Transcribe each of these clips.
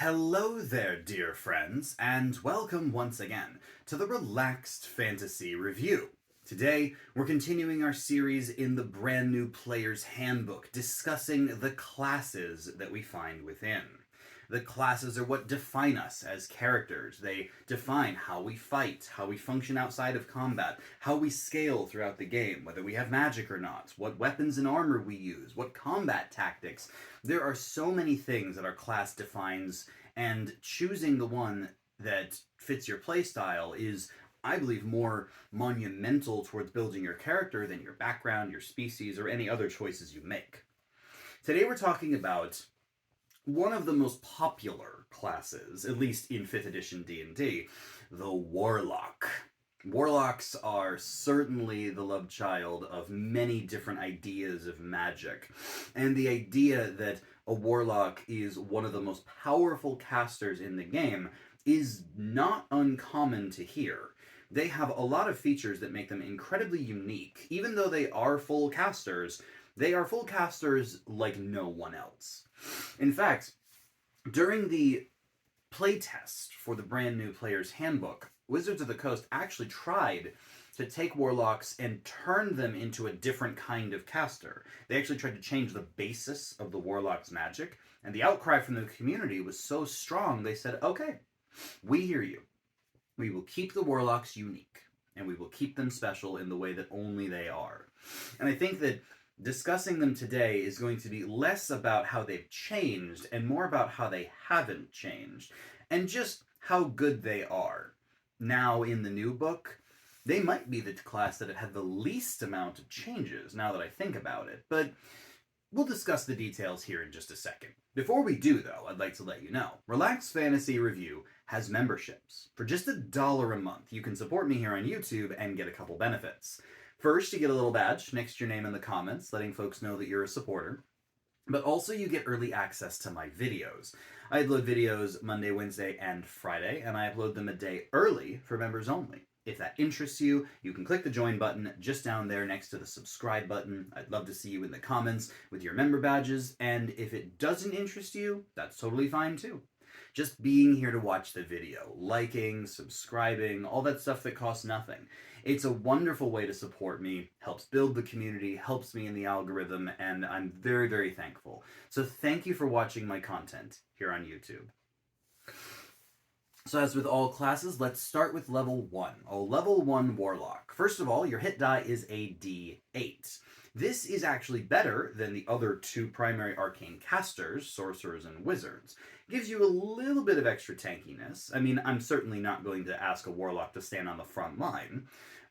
Hello there, dear friends, and welcome once again to the Relaxed Fantasy Review. Today, we're continuing our series in the brand new Player's Handbook, discussing the classes that we find within. The classes are what define us as characters. They define how we fight, how we function outside of combat, how we scale throughout the game, whether we have magic or not, what weapons and armor we use, what combat tactics. There are so many things that our class defines, and choosing the one that fits your playstyle is, I believe, more monumental towards building your character than your background, your species, or any other choices you make. Today we're talking about one of the most popular classes, at least in 5th edition D&D, the Warlock. Warlocks are certainly the love child of many different ideas of magic, and the idea that a warlock is one of the most powerful casters in the game is not uncommon to hear. They have a lot of features that make them incredibly unique. Even though they are full casters, they are full casters like no one else. In fact, during the playtest for the brand new Player's Handbook, Wizards of the Coast actually tried to take warlocks and turn them into a different kind of caster. They actually tried to change the basis of the warlock's magic, and the outcry from the community was so strong they said, okay, we hear you. We will keep the warlocks unique, and we will keep them special in the way that only they are. And I think that discussing them today is going to be less about how they've changed and more about how they haven't changed, and just how good they are. Now, in the new book, they might be the class that have had the least amount of changes, now that I think about it, but we'll discuss the details here in just a second. Before we do, though, I'd like to let you know, Relaxed Fantasy Review has memberships. For just $1 a month, you can support me here on YouTube and get a couple benefits. First, you get a little badge next to your name in the comments, letting folks know that you're a supporter. But also you get early access to my videos. I upload videos Monday, Wednesday, and Friday, and I upload them a day early for members only. If that interests you, you can click the join button just down there next to the subscribe button. I'd love to see you in the comments with your member badges, and if it doesn't interest you, that's totally fine too. Just being here to watch the video, liking, subscribing, all that stuff that costs nothing. It's a wonderful way to support me, helps build the community, helps me in the algorithm, and I'm very, very thankful. So thank you for watching my content here on YouTube. So as with all classes, let's start with level 1, a level 1 Warlock. First of all, your hit die is a D8. This is actually better than the other two primary arcane casters, sorcerers and wizards. It gives you a little bit of extra tankiness. I mean, I'm certainly not going to ask a warlock to stand on the front line,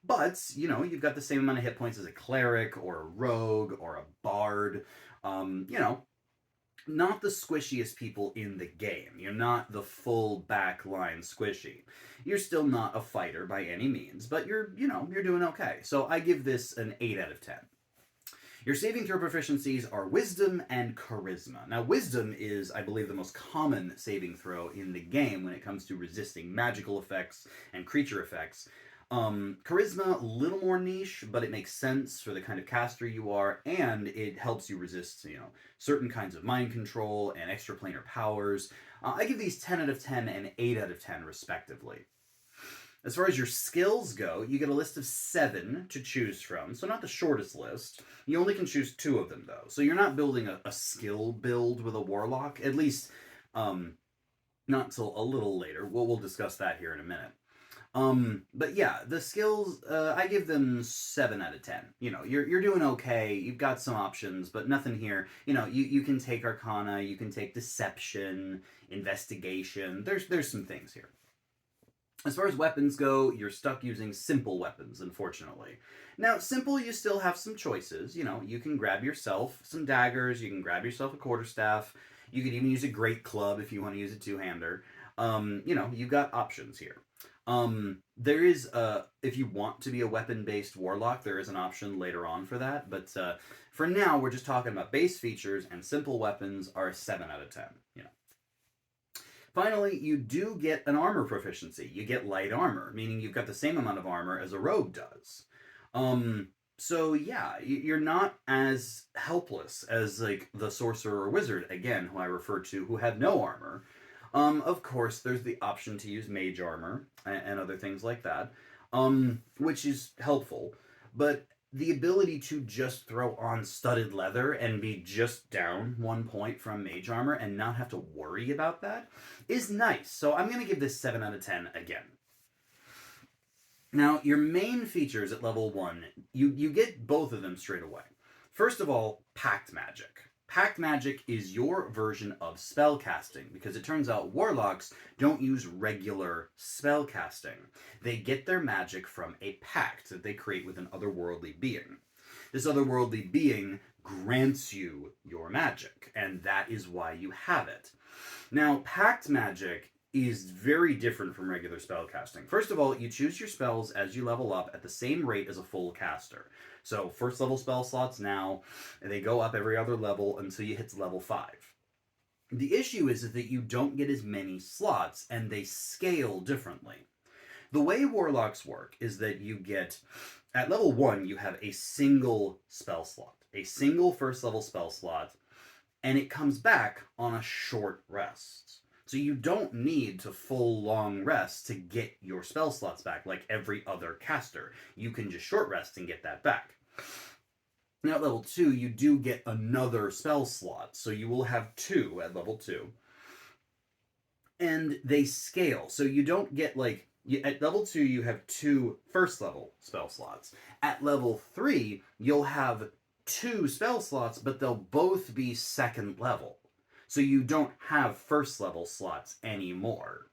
but, you know, you've got the same amount of hit points as a cleric or a rogue or a bard. You know, not the squishiest people in the game. You're not the full backline squishy. You're still not a fighter by any means, but you're doing okay. So I give this an 8 out of 10. Your saving throw proficiencies are Wisdom and Charisma. Now, Wisdom is, I believe, the most common saving throw in the game when it comes to resisting magical effects and creature effects. Charisma, a little more niche, but it makes sense for the kind of caster you are, and it helps you resist, certain kinds of mind control and extraplanar powers. I give these 10 out of 10 and 8 out of 10, respectively. As far as your skills go, you get a list of 7 to choose from, so not the shortest list. You only can choose 2 of them, though, so you're not building a skill build with a warlock, at least not till a little later. We'll discuss that here in a minute. But yeah, the skills, I give them 7 out of 10. You're doing okay, you've got some options, but nothing here. You can take Arcana, you can take Deception, Investigation, there's some things here. As far as weapons go, you're stuck using simple weapons, unfortunately. Now, simple, you still have some choices. You can grab yourself some daggers, you can grab yourself a quarterstaff, you could even use a great club if you want to use a two-hander. You've got options here. There is, if you want to be a weapon-based warlock, there is an option later on for that, but for now, we're just talking about base features, and simple weapons are a 7 out of 10, Finally, you do get an armor proficiency. You get light armor, meaning you've got the same amount of armor as a rogue does. So yeah, you're not as helpless as, like, the sorcerer or wizard, again, who I refer to, who have no armor. Of course, there's the option to use mage armor and other things like that, which is helpful. But the ability to just throw on studded leather and be just down 1 point from mage armor and not have to worry about that is nice. So I'm going to give this 7 out of 10 again. Now, your main features at level 1, you get both of them straight away. First of all, Pact Magic. Pact Magic is your version of spell casting, because it turns out warlocks don't use regular spell casting. They get their magic from a pact that they create with an otherworldly being. This otherworldly being grants you your magic, and that is why you have it. Now, Pact Magic is very different from regular spell casting. First of all, you choose your spells as you level up at the same rate as a full caster. So first level spell slots now, and they go up every other level until you hit level 5. The issue is that you don't get as many slots, and they scale differently. The way warlocks work is that you get, at level 1, you have a single spell slot, a single first level spell slot, and it comes back on a short rest. So you don't need to full long rest to get your spell slots back like every other caster. You can just short rest and get that back. Now at level 2, you do get another spell slot. So you will have 2 at level 2. And they scale. So you don't get at level 2, you have 2 first level spell slots. At level 3, you'll have 2 spell slots, but they'll both be second level. So you don't have first level slots anymore.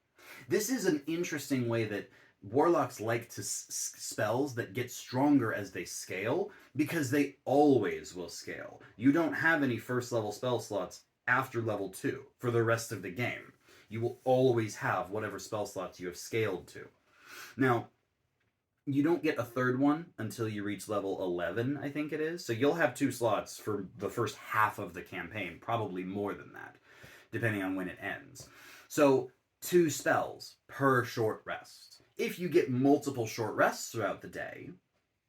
This is an interesting way that warlocks like to spells that get stronger as they scale, because they always will scale. You don't have any first level spell slots after level 2 for the rest of the game. You will always have whatever spell slots you have scaled to. Now, you don't get a third one until you reach level 11, I think it is. So you'll have 2 slots for the first half of the campaign, probably more than that, depending on when it ends. So 2 spells per short rest. If you get multiple short rests throughout the day,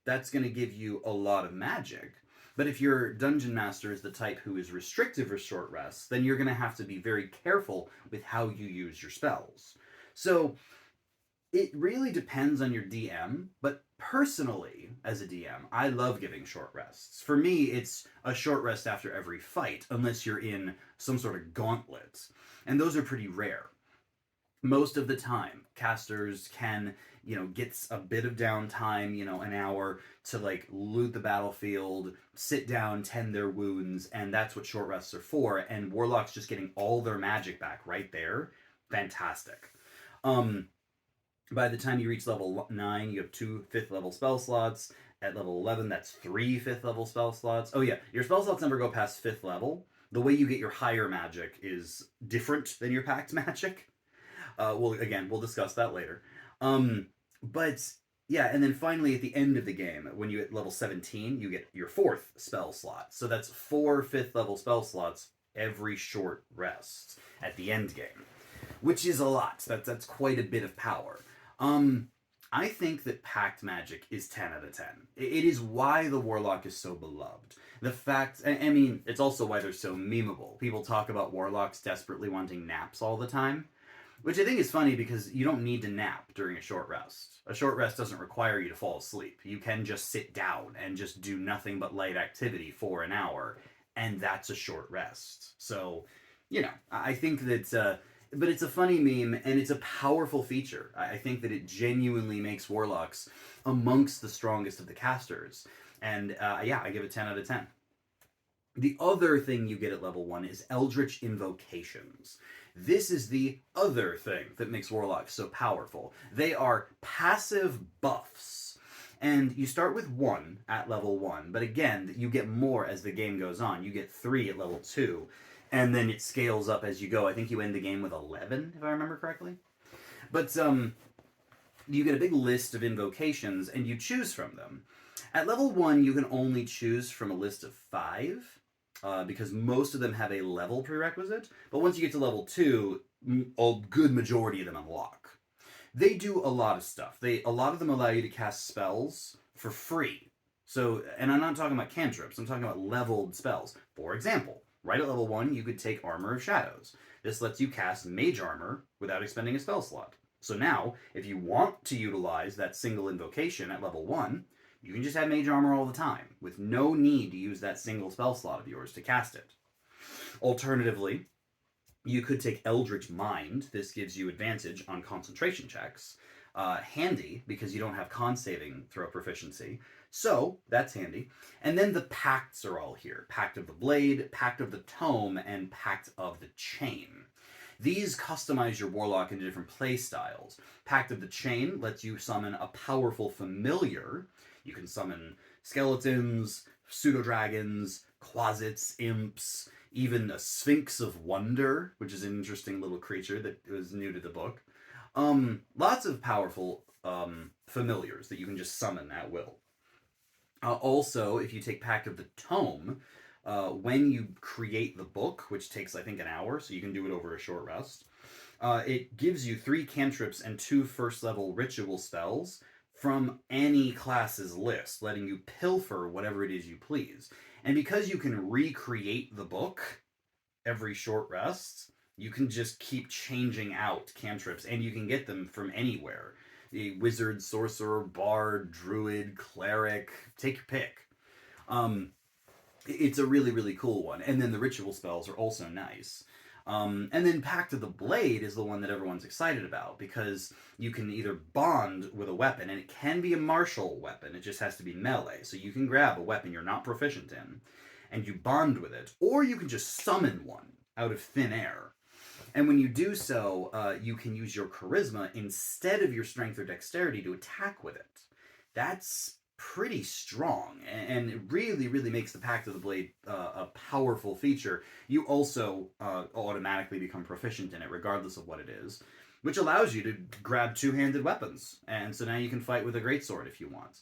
that's going to give you a lot of magic. But if your dungeon master is the type who is restrictive for short rests, then you're going to have to be very careful with how you use your spells. So it really depends on your DM, but personally, as a DM, I love giving short rests. For me, it's a short rest after every fight, unless you're in some sort of gauntlet. And those are pretty rare. Most of the time, casters can, get a bit of downtime, an hour to loot the battlefield, sit down, tend their wounds, and that's what short rests are for. And warlocks just getting all their magic back right there, fantastic. By the time you reach level 9, you have 2 5th level spell slots. At level 11, that's 3 5th level spell slots. Oh yeah, your spell slots never go past 5th level. The way you get your higher magic is different than your pact magic. We'll discuss that later. But yeah, and then finally at the end of the game, when you hit level 17, you get your 4th spell slot. So that's 4 5th level spell slots every short rest at the end game, which is a lot. That's quite a bit of power. I think that Pact Magic is 10 out of 10. It is why the Warlock is so beloved. The fact, it's also why they're so memeable. People talk about Warlocks desperately wanting naps all the time, which I think is funny because you don't need to nap during a short rest. A short rest doesn't require you to fall asleep. You can just sit down and just do nothing but light activity for an hour, and that's a short rest. So, I think that... But it's a funny meme, and it's a powerful feature. I think that it genuinely makes warlocks amongst the strongest of the casters. And I give it 10 out of 10. The other thing you get at level 1 is Eldritch Invocations. This is the other thing that makes warlocks so powerful. They are passive buffs. And you start with 1 at level 1, but again, you get more as the game goes on. You get 3 at level 2. And then it scales up as you go. I think you end the game with 11, if I remember correctly. But you get a big list of invocations, and you choose from them. At level 1, you can only choose from a list of 5, because most of them have a level prerequisite. But once you get to level 2, a good majority of them unlock. They do a lot of stuff. A lot of them allow you to cast spells for free. So, and I'm not talking about cantrips. I'm talking about leveled spells. For example... Right at level 1, you could take Armor of Shadows. This lets you cast Mage Armor without expending a spell slot. So now, if you want to utilize that single invocation at level 1, you can just have Mage Armor all the time, with no need to use that single spell slot of yours to cast it. Alternatively, you could take Eldritch Mind. This gives you advantage on concentration checks. Handy, because you don't have con saving throw proficiency. So, that's handy. And then the pacts are all here. Pact of the Blade, Pact of the Tome, and Pact of the Chain. These customize your Warlock into different play styles. Pact of the Chain lets you summon a powerful familiar. You can summon skeletons, pseudo-dragons, closets, imps, even a Sphinx of Wonder, which is an interesting little creature that was new to the book. Lots of powerful familiars that you can just summon at will. Also, if you take Pact of the Tome, when you create the book, which takes, I think, an hour, so you can do it over a short rest, it gives you 3 cantrips and 2 first-level ritual spells from any class's list, letting you pilfer whatever it is you please. And because you can recreate the book every short rest, you can just keep changing out cantrips, and you can get them from anywhere. The wizard, sorcerer, bard, druid, cleric, take your pick. It's a really, really cool one. And then the ritual spells are also nice. And then Pact of the Blade is the one that everyone's excited about, because you can either bond with a weapon, and it can be a martial weapon, it just has to be melee. So you can grab a weapon you're not proficient in, and you bond with it, or you can just summon one out of thin air. And when you do so, you can use your charisma instead of your strength or dexterity to attack with it. That's pretty strong, and it really, really makes the Pact of the Blade a powerful feature. You also automatically become proficient in it, regardless of what it is, which allows you to grab two-handed weapons. And so now you can fight with a greatsword if you want.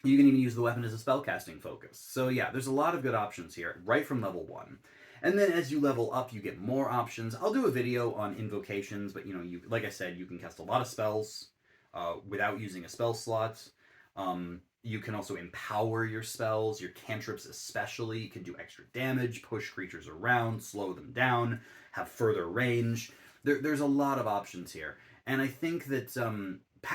You can even use the weapon as a spellcasting focus. So yeah, there's a lot of good options here, right from level 1. And then as you level up, you get more options. I'll do a video on invocations, but you, like I said, you can cast a lot of spells without using a spell slot. You can also empower your spells, your cantrips especially. You can do extra damage, push creatures around, slow them down, have further range. There's a lot of options here. And I think that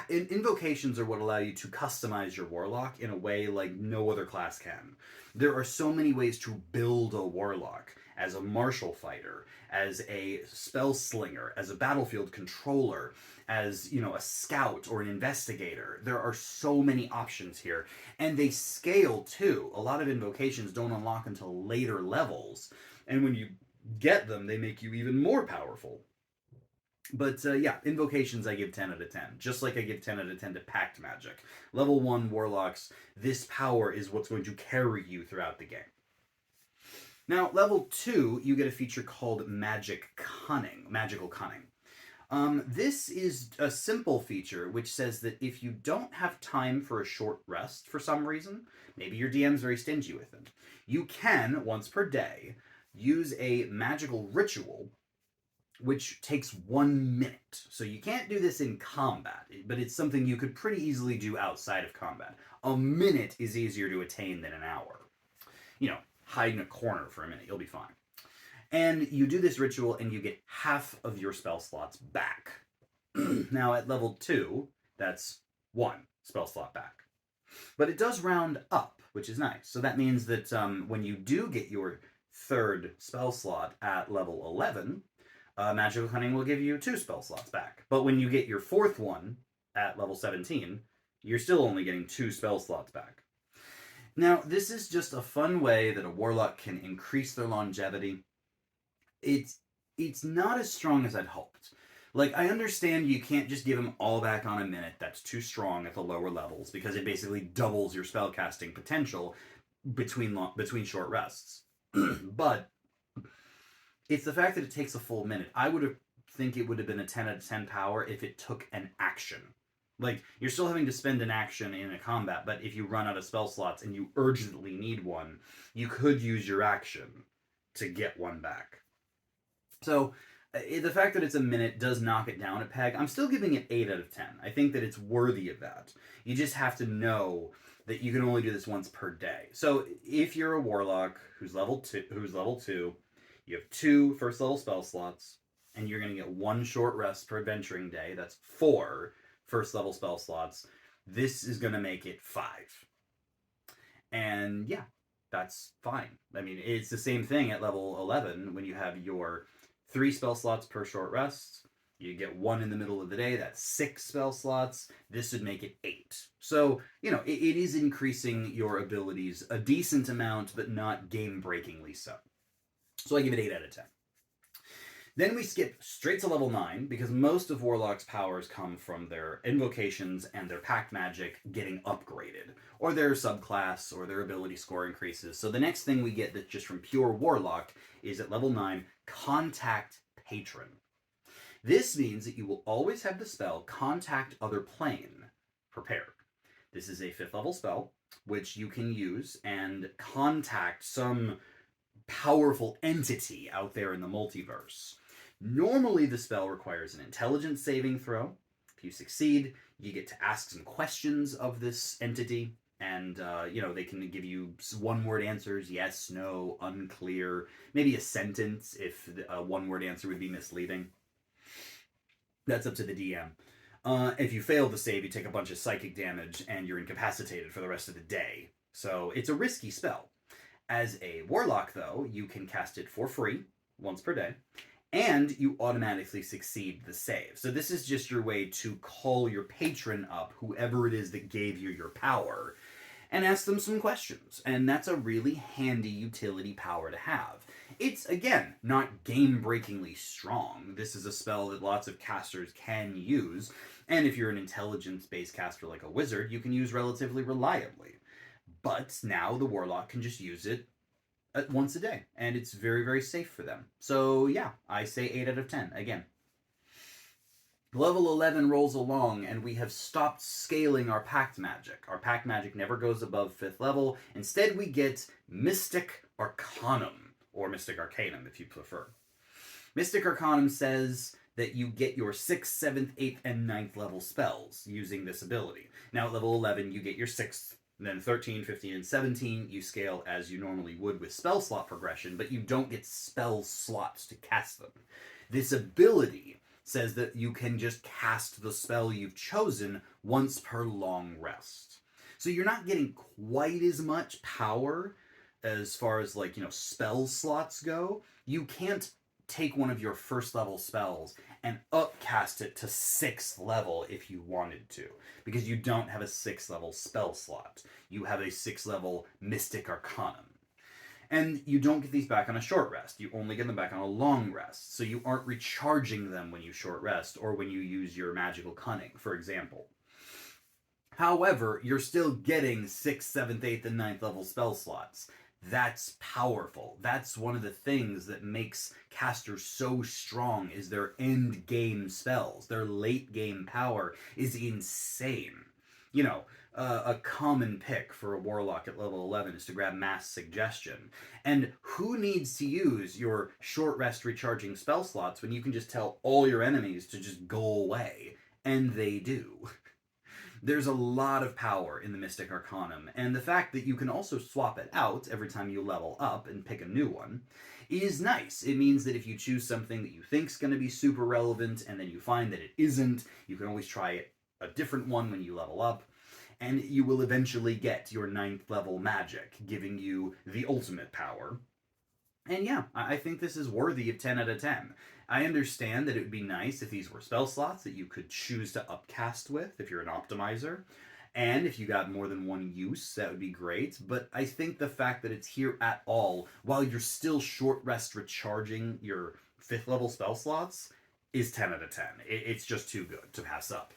invocations are what allow you to customize your Warlock in a way like no other class can. There are so many ways to build a Warlock. As a martial fighter, as a spell slinger, as a battlefield controller, as, a scout or an investigator. There are so many options here, and they scale too. A lot of invocations don't unlock until later levels, and when you get them, they make you even more powerful. But yeah, invocations I give 10 out of 10, just like I give 10 out of 10 to Pact Magic. Level 1 Warlocks, this power is what's going to carry you throughout the game. Now, level 2, you get a feature called Magical Cunning. This is a simple feature which says that if you don't have time for a short rest for some reason, maybe your DM's very stingy with it, you can, once per day, use a magical ritual which takes 1 minute. So you can't do this in combat, but it's something you could pretty easily do outside of combat. A minute is easier to attain than an hour. Hide in a corner for a minute, you'll be fine. And you do this ritual and you get half of your spell slots back. Now at level 2, that's 1 spell slot back. But it does round up, which is nice. So that means that when you do get your 3rd spell slot at level 11, Magical Cunning will give you 2 spell slots back. But when you get your 4th one at level 17, you're still only getting 2 spell slots back. Now, this is just a fun way that a Warlock can increase their longevity. It's not as strong as I'd hoped. Like, I understand you can't just give them all back on a minute. That's too strong at the lower levels, because it basically doubles your spellcasting potential between short rests. But it's the fact that it takes a full minute. I think it would have been a 10 out of 10 power if it took an action. Like, you're still having to spend an action in a combat, but if you run out of spell slots and you urgently need one, you could use your action to get one back. So, the fact that it's a minute does knock it down a peg. I'm still giving it 8 out of 10. I think that it's worthy of that. You just have to know that you can only do this once per day. So, if you're a Warlock who's level 2, You have 2 first level spell slots, and you're going to get 1 short rest per adventuring day. That's 4 first level spell slots. This is going to make it 5. And yeah, that's fine. I mean, it's the same thing at level 11 when you have your 3 spell slots per short rest. You get 1 in the middle of the day, that's 6 spell slots. This would make it 8. So, it is increasing your abilities a decent amount, but not game-breakingly so. So I give it 8 out of 10. Then we skip straight to level 9, because most of Warlock's powers come from their invocations and their pact magic getting upgraded, or their subclass, or their ability score increases. So the next thing we get that's just from pure Warlock is at level 9, Contact Patron. This means that you will always have the spell Contact Other Plane prepared. This is a 5th level spell, which you can use and contact some powerful entity out there in the multiverse. Normally, the spell requires an intelligence saving throw. If you succeed, you get to ask some questions of this entity, and, they can give you one-word answers, yes, no, unclear, maybe a sentence if a one-word answer would be misleading. That's up to the DM. If you fail to save, you take a bunch of psychic damage, and you're incapacitated for the rest of the day. So it's a risky spell. As a Warlock, though, you can cast it for free, once per day, and you automatically succeed the save. So this is just your way to call your patron up, whoever it is that gave you your power, and ask them some questions. And that's a really handy utility power to have. It's, again, not game-breakingly strong. This is a spell that lots of casters can use, and if you're an intelligence-based caster like a wizard, you can use relatively reliably. But now the Warlock can just use it once a day, and it's very, very safe for them. So yeah, I say 8 out of 10, again. Level 11 rolls along, and we have stopped scaling our pact magic. Our pact magic never goes above 5th level. Instead, we get Mystic Arcanum, or Mystic Arcanum if you prefer. Mystic Arcanum says that you get your 6th, 7th, 8th, and 9th level spells using this ability. Now at level 11, you get your 6th, then 13, 15, and 17, you scale as you normally would with spell slot progression, but you don't get spell slots to cast them. This ability says that you can just cast the spell you've chosen once per long rest. So you're not getting quite as much power as far as, spell slots go. You can't take one of your 1st level spells and upcast it to 6th level if you wanted to, because you don't have a 6th level spell slot. You have a 6th level Mystic Arcanum. And you don't get these back on a short rest. You only get them back on a long rest. So you aren't recharging them when you short rest or when you use your Magical Cunning, for example. However, you're still getting 6th, 7th, 8th, and 9th level spell slots. That's powerful. That's one of the things that makes casters so strong, is their end game spells. Their late game power is insane. A common pick for a Warlock at level 11 is to grab Mass Suggestion. And who needs to use your short rest recharging spell slots when you can just tell all your enemies to just go away? And they do. There's a lot of power in the Mystic Arcanum, and the fact that you can also swap it out every time you level up and pick a new one is nice. It means that if you choose something that you think is going to be super relevant and then you find that it isn't, you can always try a different one when you level up, and you will eventually get your 9th level magic, giving you the ultimate power. And yeah, I think this is worthy of 10 out of 10. I understand that it would be nice if these were spell slots that you could choose to upcast with if you're an optimizer. And if you got more than one use, that would be great. But I think the fact that it's here at all, while you're still short rest recharging your 5th level spell slots, is 10 out of 10. It's just too good to pass up.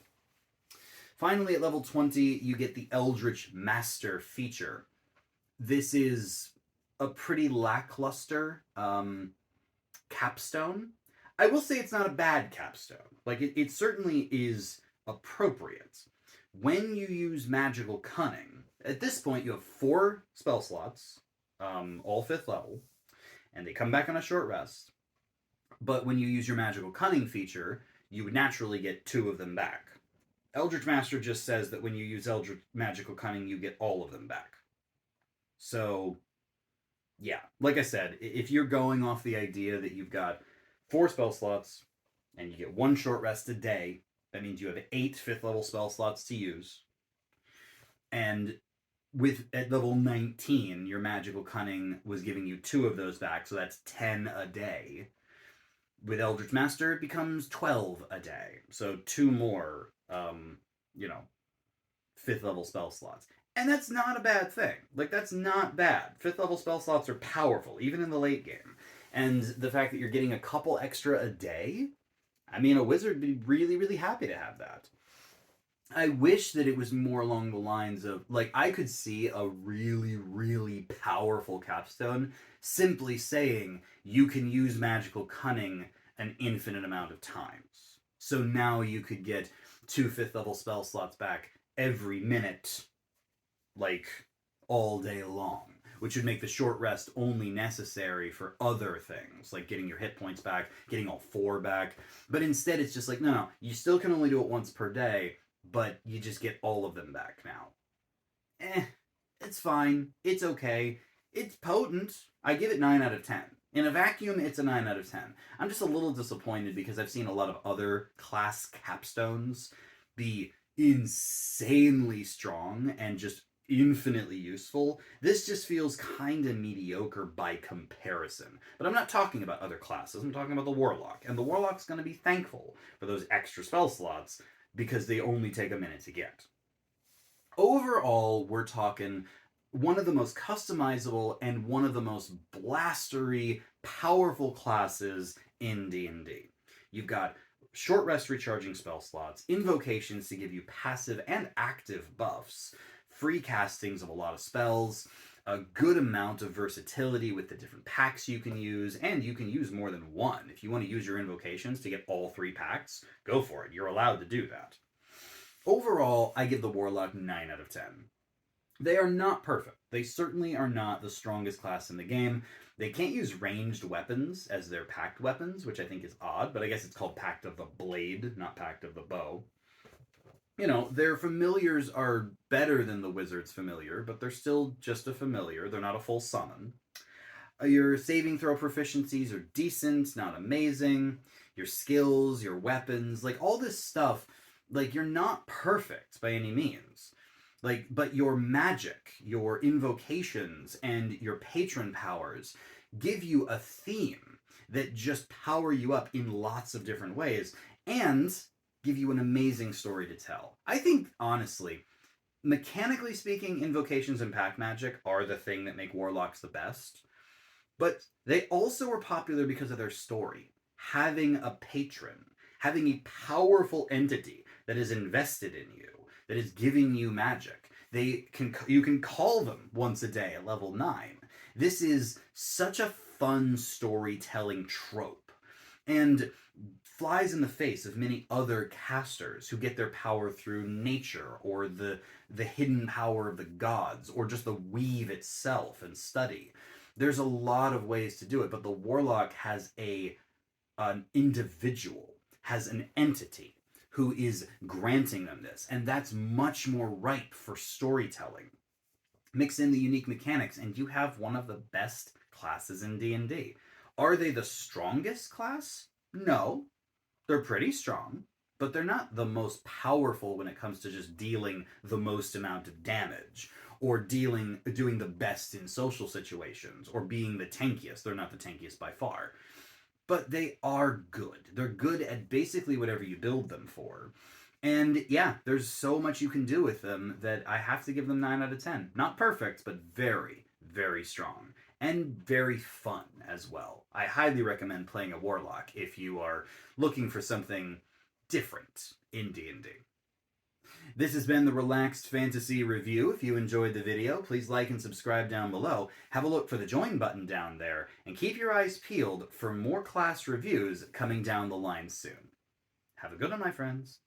Finally, at level 20, you get the Eldritch Master feature. This is a pretty lackluster capstone. I will say it's not a bad capstone. It certainly is appropriate. When you use Magical Cunning, at this point you have 4 spell slots, all 5th level, and they come back on a short rest. But when you use your Magical Cunning feature, you would naturally get 2 of them back. Eldritch Master just says that when you use Magical Cunning, you get all of them back. So Yeah, like I said, if you're going off the idea that you've got 4 spell slots and you get 1 short rest a day, that means you have 8 5th level spell slots to use. And with at level 19, your magical cunning was giving you 2 of those back, so that's 10 a day. With Eldritch Master, it becomes 12 a day, so 2 more, you know, 5th level spell slots. And that's not a bad thing. Like, that's not bad. 5th level spell slots are powerful, even in the late game. And the fact that you're getting a couple extra a day, I mean, a wizard would be really, really happy to have that. I wish that it was more along the lines of, like, I could see a really, really powerful capstone simply saying you can use magical cunning an infinite amount of times. So now you could get 2 5th level spell slots back every minute, like, all day long, which would make the short rest only necessary for other things, like getting your hit points back, getting all 4 back. But instead, it's just like, no, you still can only do it once per day, but you just get all of them back now. It's fine. It's okay. It's potent. I give it 9 out of 10. In a vacuum, it's a 9 out of 10. I'm just a little disappointed because I've seen a lot of other class capstones be insanely strong and just infinitely useful. This just feels kind of mediocre by comparison. But I'm not talking about other classes. I'm talking about the Warlock. And the Warlock's going to be thankful for those extra spell slots because they only take a minute to get. Overall, we're talking one of the most customizable and one of the most blastery, powerful classes in D&D. You've got short rest recharging spell slots, invocations to give you passive and active buffs, free castings of a lot of spells, a good amount of versatility with the different packs you can use, and you can use more than one. If you want to use your invocations to get all 3 packs, go for it. You're allowed to do that. Overall, I give the Warlock 9 out of 10. They are not perfect. They certainly are not the strongest class in the game. They can't use ranged weapons as their packed weapons, which I think is odd, but I guess it's called Pact of the Blade, not Pact of the Bow. You know, their familiars are better than the wizard's familiar, but they're still just a familiar. They're not a full summon. Your saving throw proficiencies are decent, not amazing. Your skills, your weapons, like all this stuff, like you're not perfect by any means. Like, but your magic, your invocations, and your patron powers give you a theme that just power you up in lots of different ways and give you an amazing story to tell. I think, honestly, mechanically speaking, invocations and pack magic are the thing that make warlocks the best. But they also were popular because of their story. Having a patron, having a powerful entity that is invested in you, that is giving you magic. You can call them once a day at level 9. This is such a fun storytelling trope. And flies in the face of many other casters who get their power through nature or the hidden power of the gods or just the weave itself and study. There's a lot of ways to do it, but the warlock has an individual, has an entity who is granting them this, and that's much more ripe for storytelling. Mix in the unique mechanics, and you have one of the best classes in D&D. Are they the strongest class? No. They're pretty strong, but they're not the most powerful when it comes to just dealing the most amount of damage or doing the best in social situations or being the tankiest. They're not the tankiest by far. But they are good. They're good at basically whatever you build them for. And yeah, there's so much you can do with them that I have to give them 9 out of 10. Not perfect, but very, very strong. And very fun as well. I highly recommend playing a warlock if you are looking for something different in D&D. This has been the Relaxed Fantasy Review. If you enjoyed the video, please like and subscribe down below. Have a look for the join button down there, and keep your eyes peeled for more class reviews coming down the line soon. Have a good one, my friends.